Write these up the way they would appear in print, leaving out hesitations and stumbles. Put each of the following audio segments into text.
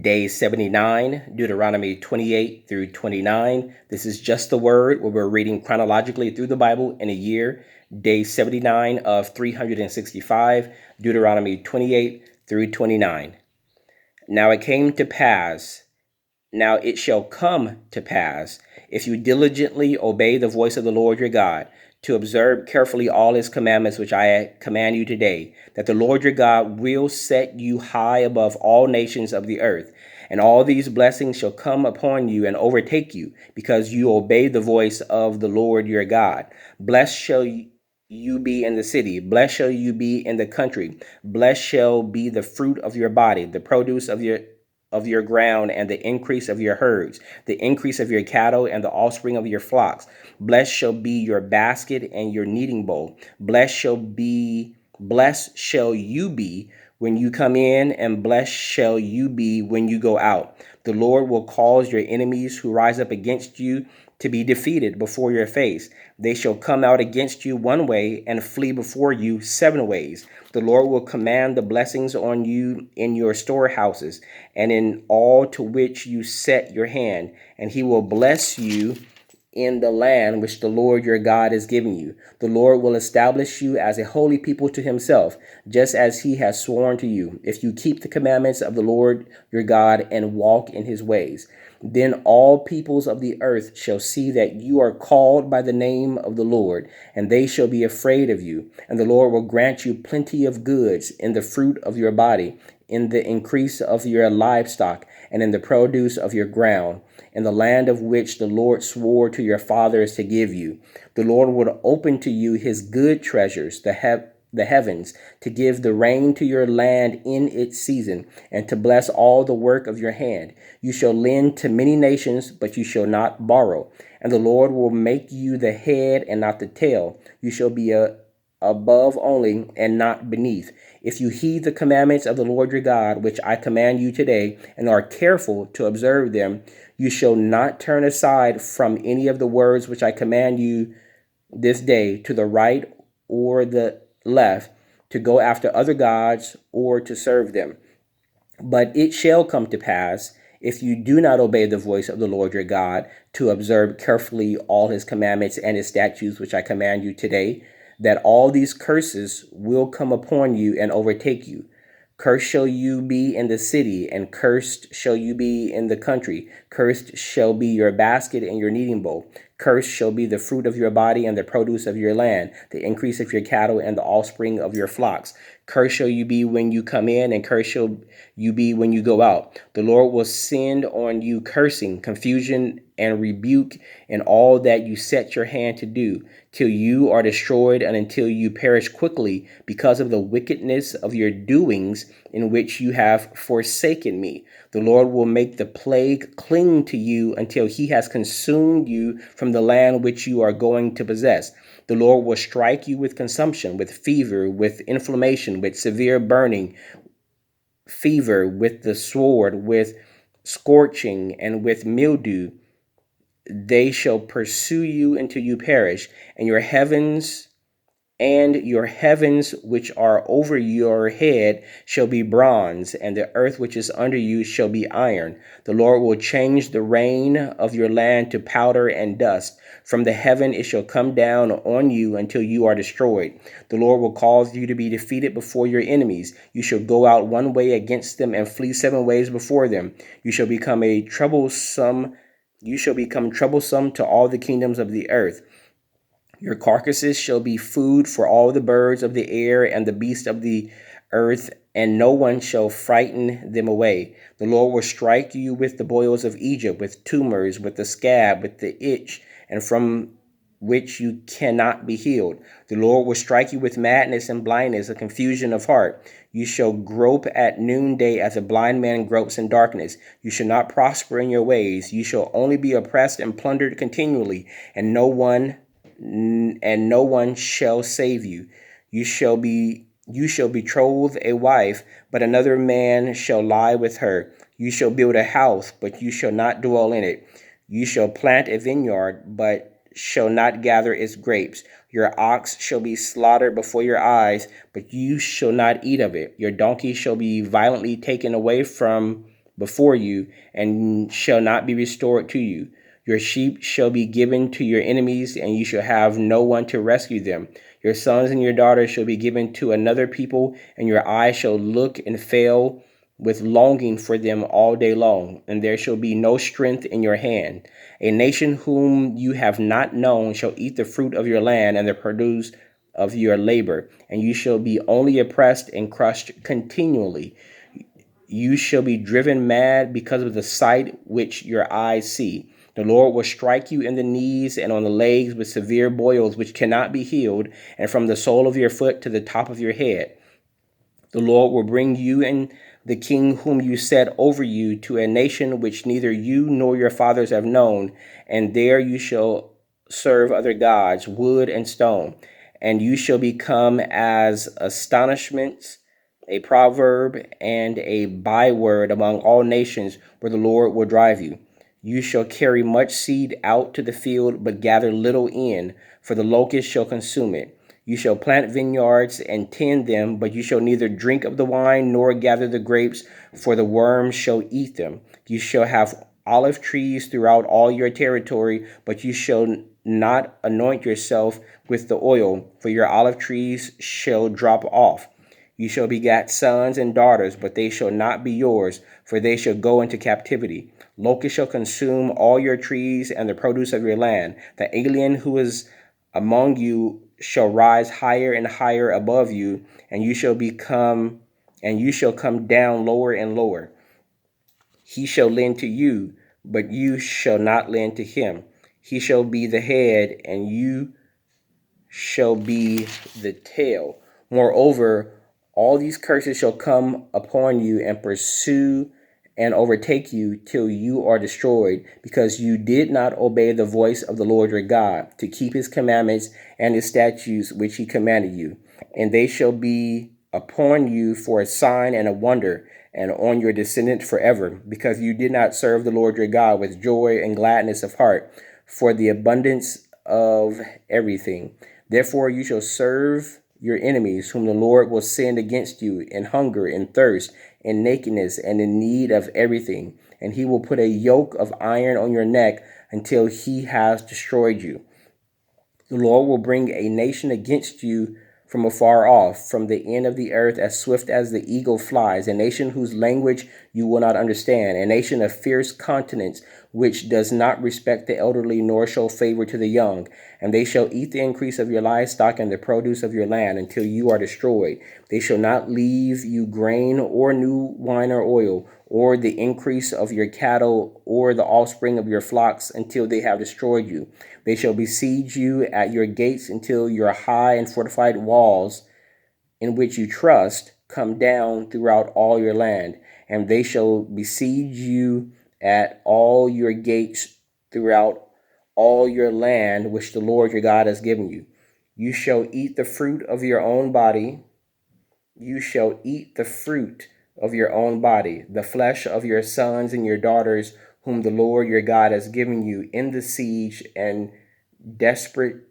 Day 79, Deuteronomy 28 through 29. This is just the word where we're reading chronologically through the Bible in a year. Day 79 of 365, Deuteronomy 28 through 29. Now it came to pass, now it shall come to pass, if you diligently obey the voice of the Lord your God, to observe carefully all his commandments which I command you today, that the Lord your God will set you high above all nations of the earth. And all these blessings shall come upon you and overtake you, because you obey the voice of the Lord your God. Blessed shall you be in the city, blessed shall you be in the country, blessed shall be the fruit of your body, the produce of your ground, and the increase of your herds, the increase of your cattle, and the offspring of your flocks. Blessed shall be your basket and your kneading bowl. Blessed shall you be when you come in, and blessed shall you be when you go out. The Lord will cause your enemies who rise up against you to be defeated before your face. They shall come out against you one way and flee before you 7 ways. The Lord will command the blessings on you in your storehouses and in all to which you set your hand, and he will bless you in the land which the Lord your God is giving you. The Lord will establish you as a holy people to himself, just as he has sworn to you, if you keep the commandments of the Lord your God and walk in his ways. Then all peoples of the earth shall see that you are called by the name of the Lord, and they shall be afraid of you. And the Lord will grant you plenty of goods in the fruit of your body, in the increase of your livestock, and in the produce of your ground, in the land of which the Lord swore to your fathers to give you. The Lord would open to you his good treasures, the heavens, to give the rain to your land in its season, and to bless all the work of your hand. You shall lend to many nations, but you shall not borrow. And the Lord will make you the head and not the tail. You shall be above only and not beneath. If you heed the commandments of the Lord your God, which I command you today, and are careful to observe them, you shall not turn aside from any of the words which I command you this day to the right or the left, to go after other gods or to serve them. But it shall come to pass, if you do not obey the voice of the Lord your God, to observe carefully all his commandments and his statutes which I command you today, that all these curses will come upon you and overtake you. Cursed shall you be in the city, and cursed shall you be in the country. Cursed shall be your basket and your kneading bowl. Cursed shall be the fruit of your body and the produce of your land, the increase of your cattle and the offspring of your flocks. Cursed shall you be when you come in, and cursed shall you be when you go out. The Lord will send on you cursing, confusion, and rebuke in all that you set your hand to do, till you are destroyed and until you perish quickly because of the wickedness of your doings in which you have forsaken me. The Lord will make the plague cling to you until he has consumed you from the land which you are going to possess. The Lord will strike you with consumption, with fever, with inflammation, with severe burning, fever, with the sword, with scorching, and with mildew. They shall pursue you until you perish, and your heavens which are over your head shall be bronze, and the earth which is under you shall be iron. The Lord will change the rain of your land to powder and dust. From the heaven it shall come down on you until you are destroyed. The Lord will cause you to be defeated before your enemies. You shall go out one way against them and flee 7 ways before them. You shall become troublesome to all the kingdoms of the earth. Your carcasses shall be food for all the birds of the air and the beasts of the earth, and no one shall frighten them away. The Lord will strike you with the boils of Egypt, with tumors, with the scab, with the itch, and from which you cannot be healed. The Lord will strike you with madness and blindness, a confusion of heart. You shall grope at noonday as a blind man gropes in darkness. You shall not prosper in your ways. You shall only be oppressed and plundered continually, and no one shall save you. You shall betroth a wife, but another man shall lie with her. You shall build a house, but you shall not dwell in it. You shall plant a vineyard, but shall not gather its grapes. Your ox shall be slaughtered before your eyes, but you shall not eat of it. Your donkey shall be violently taken away from before you, and shall not be restored to you. Your sheep shall be given to your enemies, and you shall have no one to rescue them. Your sons and your daughters shall be given to another people, and your eyes shall look and fail with longing for them all day long, and there shall be no strength in your hand. A nation whom you have not known shall eat the fruit of your land and the produce of your labor, and you shall be only oppressed and crushed continually. You shall be driven mad because of the sight which your eyes see. The Lord will strike you in the knees and on the legs with severe boils which cannot be healed, and from the sole of your foot to the top of your head. The Lord will bring you and the king whom you set over you to a nation which neither you nor your fathers have known, and there you shall serve other gods, wood and stone, and you shall become as astonishments, a proverb, and a byword among all nations where the Lord will drive you. You shall carry much seed out to the field, but gather little in, for the locust shall consume it. You shall plant vineyards and tend them, but you shall neither drink of the wine nor gather the grapes, for the worms shall eat them. You shall have olive trees throughout all your territory, but you shall not anoint yourself with the oil, for your olive trees shall drop off. You shall begat sons and daughters, but they shall not be yours, for they shall go into captivity. Locusts shall consume all your trees and the produce of your land. The alien who is among you shall rise higher and higher above you, and you shall come down lower and lower. He shall lend to you, but you shall not lend to him. He shall be the head, and you shall be the tail. Moreover, all these curses shall come upon you and pursue and overtake you till you are destroyed, because you did not obey the voice of the Lord your God, to keep his commandments and his statutes which he commanded you. And they shall be upon you for a sign and a wonder, and on your descendants forever, because you did not serve the Lord your God with joy and gladness of heart, for the abundance of everything. Therefore you shall serve your enemies, whom the Lord will send against you in hunger, in thirst, in nakedness, and in need of everything. And he will put a yoke of iron on your neck until he has destroyed you. The Lord will bring a nation against you from afar off, from the end of the earth, as swift as the eagle flies, a nation whose language you will not understand, a nation of fierce countenance, which does not respect the elderly nor show favor to the young. And they shall eat the increase of your livestock and the produce of your land until you are destroyed. They shall not leave you grain or new wine or oil, or the increase of your cattle, or the offspring of your flocks, until they have destroyed you. They shall besiege you at your gates until your high and fortified walls, in which you trust, come down throughout all your land. And they shall besiege you at all your gates throughout all your land, which the Lord your God has given you. You shall eat the fruit of your own body. You shall eat the fruit of your own body, the flesh of your sons and your daughters, whom the Lord your God has given you in the siege and desperate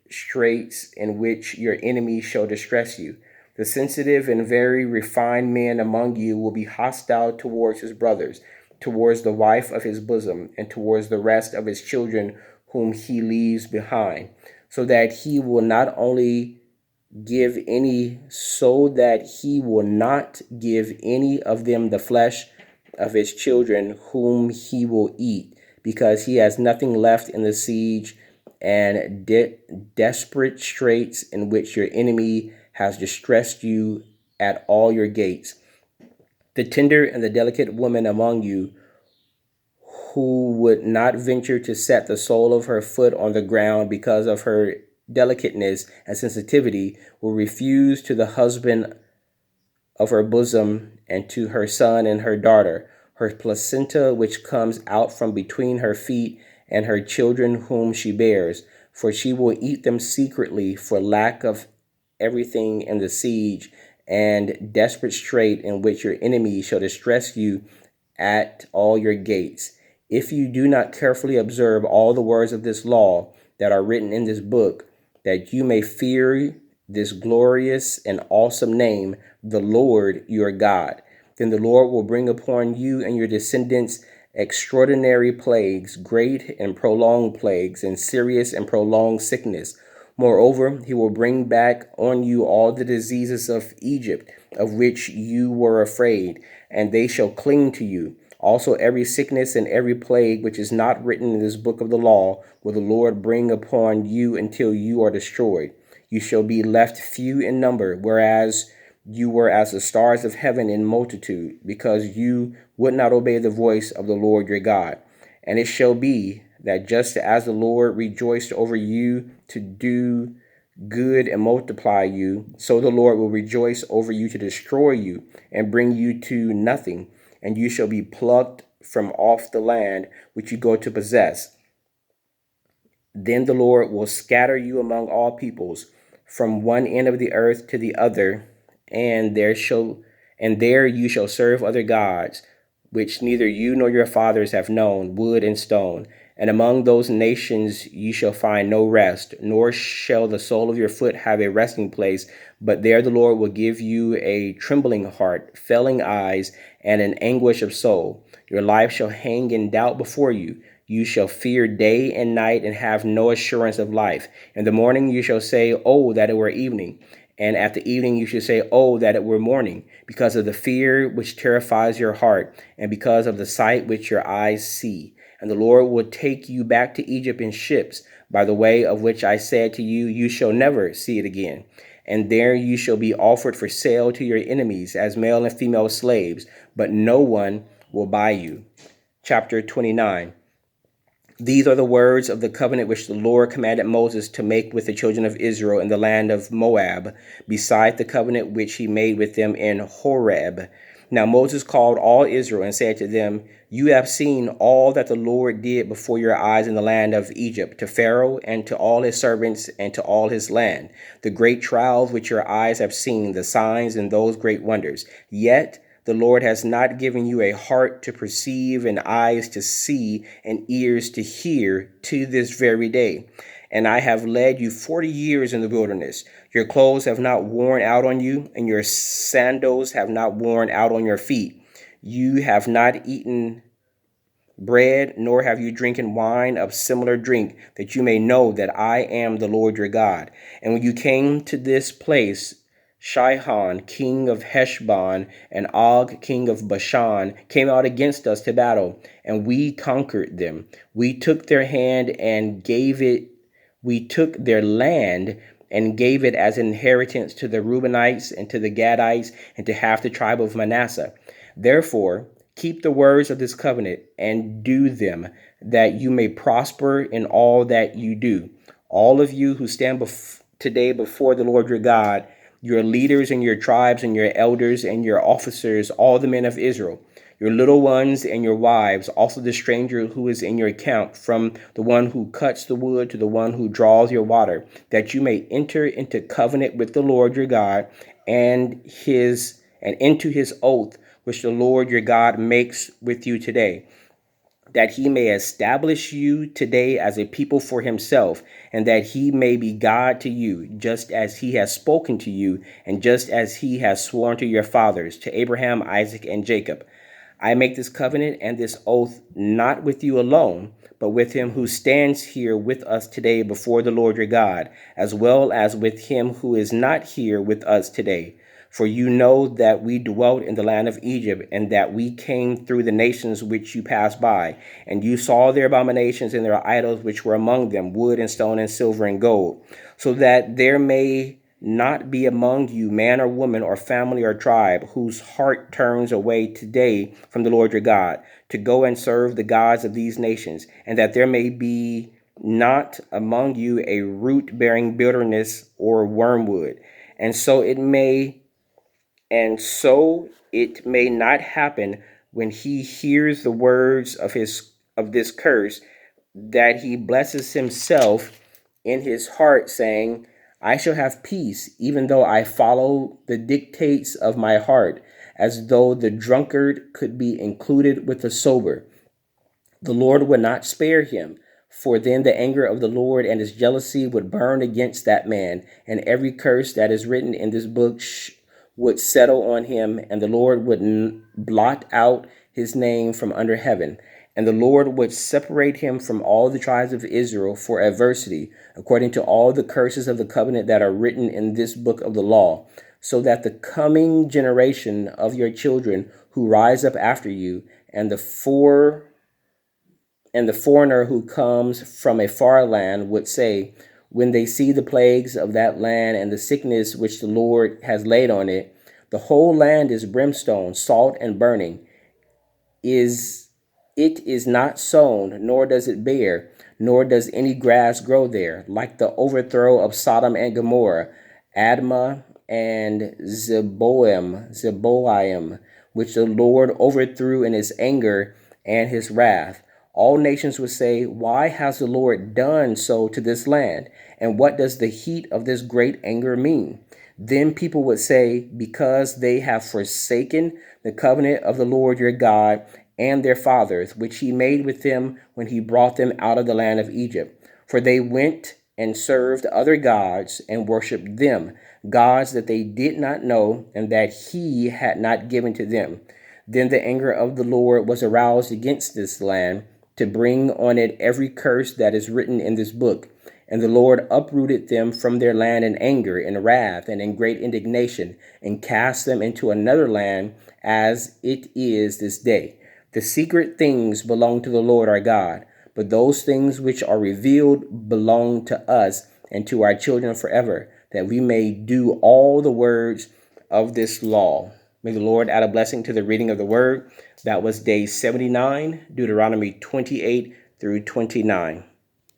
straits in which your enemies shall distress you. The sensitive and very refined man among you will be hostile towards his brothers, towards the wife of his bosom, and towards the rest of his children whom he leaves behind, so that he will not give any of them the flesh of his children whom he will eat, because he has nothing left in the siege and desperate straits in which your enemy has distressed you at all your gates. The tender and the delicate woman among you, who would not venture to set the sole of her foot on the ground because of her delicateness and sensitivity, will refuse to the husband of her bosom and to her son and her daughter her placenta which comes out from between her feet, and her children whom she bears, for she will eat them secretly for lack of everything in the siege and desperate strait in which your enemy shall distress you at all your gates. If you do not carefully observe all the words of this law that are written in this book, that you may fear this glorious and awesome name, the Lord your God, Then the Lord will bring upon you and your descendants extraordinary plagues, great and prolonged plagues, and serious and prolonged sickness. Moreover, he will bring back on you all the diseases of Egypt, of which you were afraid, and they shall cling to you. Also, every sickness and every plague which is not written in this book of the law will the Lord bring upon you until you are destroyed. You shall be left few in number, whereas you were as the stars of heaven in multitude, because you would not obey the voice of the Lord your God. And it shall be that just as the Lord rejoiced over you to do good and multiply you, so the Lord will rejoice over you to destroy you and bring you to nothing, and you shall be plucked from off the land which you go to possess. Then the Lord will scatter you among all peoples, from one end of the earth to the other, and there you shall serve other gods, which neither you nor your fathers have known, wood and stone. And among those nations you shall find no rest, nor shall the sole of your foot have a resting place, but there the Lord will give you a trembling heart, failing eyes, and an anguish of soul. Your life shall hang in doubt before you. You shall fear day and night and have no assurance of life. In the morning you shall say, oh, that it were evening. And at the evening you should say, oh, that it were morning, because of the fear which terrifies your heart, and because of the sight which your eyes see. And the Lord will take you back to Egypt in ships, by the way of which I said to you, you shall never see it again. And there you shall be offered for sale to your enemies as male and female slaves, but no one will buy you. Chapter 29. These are the words of the covenant which the Lord commanded Moses to make with the children of Israel in the land of Moab, beside the covenant which he made with them in Horeb. Now Moses called all Israel and said to them, you have seen all that the Lord did before your eyes in the land of Egypt, to Pharaoh and to all his servants and to all his land, the great trials which your eyes have seen, the signs and those great wonders. Yet the Lord has not given you a heart to perceive and eyes to see and ears to hear to this very day. And I have led you 40 years in the wilderness. Your clothes have not worn out on you, and your sandals have not worn out on your feet. You have not eaten bread, nor have you drinking wine of similar drink, that you may know that I am the Lord your God. And when you came to this place, Sihon, king of Heshbon, and Og, king of Bashan, came out against us to battle, and we conquered them. We took their land and gave it as inheritance to the Reubenites and to the Gadites and to half the tribe of Manasseh. Therefore, keep the words of this covenant and do them, that you may prosper in all that you do. All of you who stand today before the Lord your God, your leaders and your tribes and your elders and your officers, all the men of Israel, your little ones and your wives, also the stranger who is in your camp, from the one who cuts the wood to the one who draws your water, that you may enter into covenant with the Lord your God and into his oath which the Lord your God makes with you today, that he may establish you today as a people for himself, and that he may be God to you, just as he has spoken to you, and just as he has sworn to your fathers, to Abraham, Isaac, and Jacob. I make this covenant and this oath not with you alone, but with him who stands here with us today before the Lord your God, as well as with him who is not here with us today. For you know that we dwelt in the land of Egypt, and that we came through the nations which you passed by, and you saw their abominations and their idols which were among them, wood and stone and silver and gold, so that there may not be among you man or woman or family or tribe whose heart turns away today from the Lord your God, to go and serve the gods of these nations, and that there may be not among you a root bearing bitterness or wormwood. And so it may not happen when he hears the words of this curse, that he blesses himself in his heart, saying, I shall have peace, even though I follow the dictates of my heart, as though the drunkard could be included with the sober. The Lord would not spare him, for then the anger of the Lord and his jealousy would burn against that man, and every curse that is written in this book would settle on him, and the Lord would blot out his name from under heaven. And the Lord would separate him from all the tribes of Israel for adversity, according to all the curses of the covenant that are written in this book of the law, so that the coming generation of your children who rise up after you, and the foreigner who comes from a far land would say, when they see the plagues of that land and the sickness which the Lord has laid on it, the whole land is brimstone, salt, and burning. It is not sown, nor does it bear, nor does any grass grow there, like the overthrow of Sodom and Gomorrah, Admah and Zeboim, which the Lord overthrew in his anger and his wrath. All nations would say, why has the Lord done so to this land? And what does the heat of this great anger mean? Then people would say, because they have forsaken the covenant of the Lord your God and their fathers, which he made with them when he brought them out of the land of Egypt. For they went and served other gods and worshipped them, gods that they did not know and that he had not given to them. Then the anger of the Lord was aroused against this land to bring on it every curse that is written in this book. And the Lord uprooted them from their land in anger, in wrath, and in great indignation, and cast them into another land as it is this day. The secret things belong to the Lord our God, but those things which are revealed belong to us and to our children forever, that we may do all the words of this law. May the Lord add a blessing to the reading of the word. That was day 79, Deuteronomy 28 through 29.